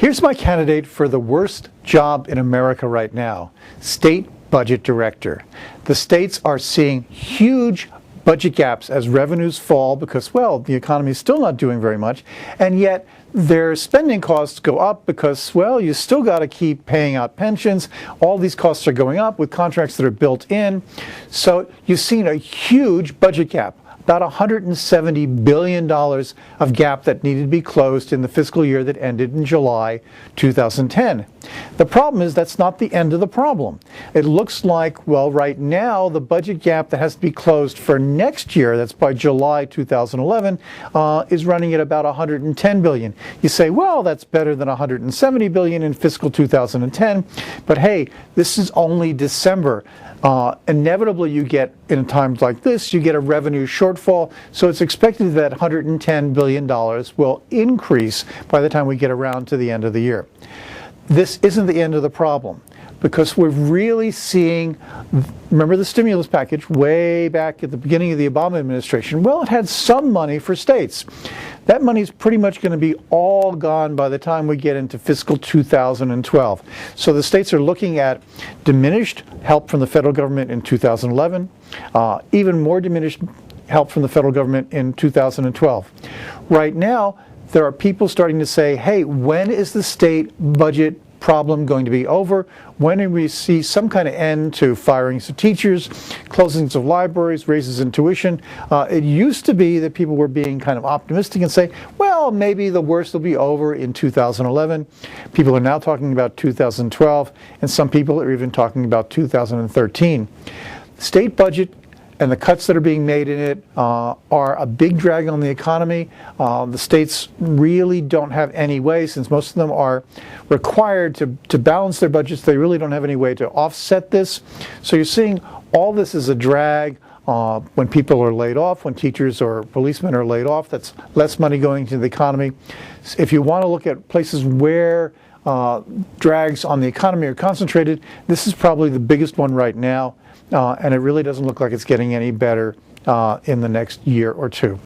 Here's my candidate for the worst job in America right now, state budget director. The states are seeing huge budget gaps as revenues fall because, well, the economy is still not doing very much, and yet their spending costs go up because, well, you still got to keep paying out pensions. All these costs are going up with contracts that are built in. So you've seen a huge budget gap, about $170 billion of gap that needed to be closed in the fiscal year that ended in July 2010. The problem is that's not the end of the problem. It looks like, well, right now the budget gap that has to be closed for next year, that's by July 2011, is running at about $110 billion. You say, well, that's better than $170 billion in fiscal 2010, but hey, this is only December. Inevitably, you get, in times like this, you get a revenue shortfall, so it's expected that $110 billion will increase by the time we get around to the end of the year. This isn't the end of the problem, because we're really seeing, remember the stimulus package way back at the beginning of the Obama administration? Well, it had some money for states. That money is pretty much going to be all gone by the time we get into fiscal 2012. So the states are looking at diminished help from the federal government in 2011, even more diminished help from the federal government in 2012. Right now, there are people starting to say, hey, when is the state budget problem going to be over? When do we see some kind of end to firings of teachers, closings of libraries, raises in tuition? It used to be that people were being kind of optimistic and say, well, maybe the worst will be over in 2011. People are now talking about 2012, and some people are even talking about 2013. State budget and the cuts that are being made in it are a big drag on the economy. The states really don't have any way, since most of them are required to balance their budgets. They really don't have any way to offset this. So you're seeing all this as a drag. When people are laid off, when teachers or policemen are laid off, that's less money going to the economy. If you want to look at places where drags on the economy are concentrated, this is probably the biggest one right now. And it really doesn't look like it's getting any better in the next year or two.